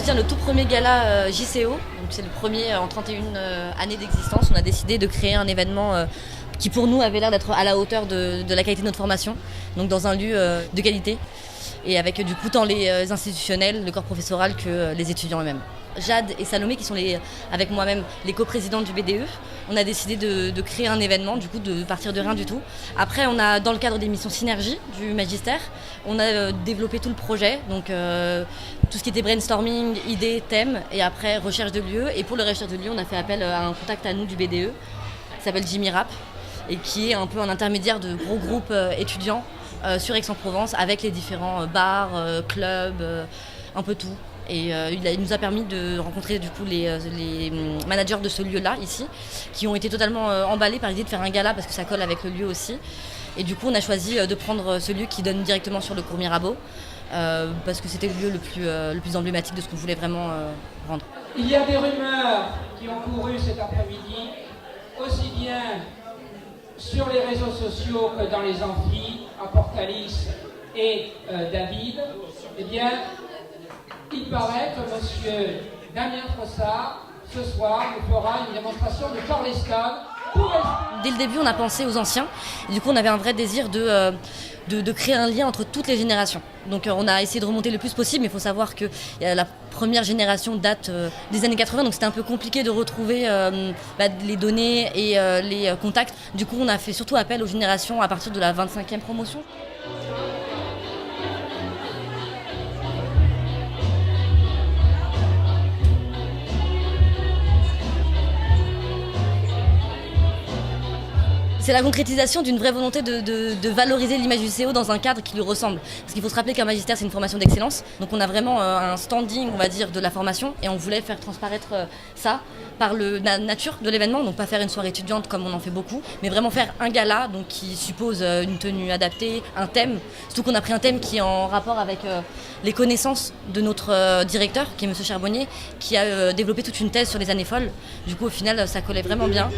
tient le tout premier gala JCO, donc c'est le premier en 31 années d'existence. On a décidé de créer un événement qui pour nous avait l'air d'être à la hauteur de la qualité de notre formation, donc dans un lieu de qualité et avec du coup tant les institutionnels, le corps professoral que les étudiants eux-mêmes. Jade et Salomé, qui sont avec moi-même les coprésidentes du BDE, on a décidé de créer un événement, du coup de partir de rien du tout. Après, on a, dans le cadre des missions Synergie du magistère, on a développé tout le projet, donc tout ce qui était brainstorming, idées, thèmes, et après recherche de lieux. Et pour le recherche de lieux, on a fait appel à un contact à nous du BDE, qui s'appelle Jimmy Rapp, et qui est un peu un intermédiaire de gros groupes étudiants sur Aix-en-Provence, avec les différents bars, clubs, un peu tout. Et il nous a permis de rencontrer du coup les managers de ce lieu-là ici, qui ont été totalement emballés par l'idée de faire un gala parce que ça colle avec le lieu aussi. Et du coup on a choisi de prendre ce lieu qui donne directement sur le cours Mirabeau, parce que c'était le lieu le plus emblématique de ce qu'on voulait vraiment rendre. Il y a des rumeurs qui ont couru cet après-midi, aussi bien sur les réseaux sociaux que dans les amphis, à Portalis et David. Eh bien, il paraît que M. Damien Frossard, ce soir, nous fera une démonstration de Charleston. Dès le début, on a pensé aux anciens. Et du coup, on avait un vrai désir de créer un lien entre toutes les générations. Donc on a essayé de remonter le plus possible, mais il faut savoir que la première génération date des années 80, donc c'était un peu compliqué de retrouver les données et les contacts. Du coup, on a fait surtout appel aux générations à partir de la 25e promotion. C'est la concrétisation d'une vraie volonté de valoriser l'image du CO dans un cadre qui lui ressemble. Parce qu'il faut se rappeler qu'un magistère, c'est une formation d'excellence. Donc on a vraiment un standing, on va dire, de la formation. Et on voulait faire transparaître ça par la nature de l'événement. Donc pas faire une soirée étudiante comme on en fait beaucoup, mais vraiment faire un gala donc qui suppose une tenue adaptée, un thème. Surtout qu'on a pris un thème qui est en rapport avec les connaissances de notre directeur, qui est M. Charbonnier, qui a développé toute une thèse sur les années folles. Du coup, au final, ça collait vraiment bien.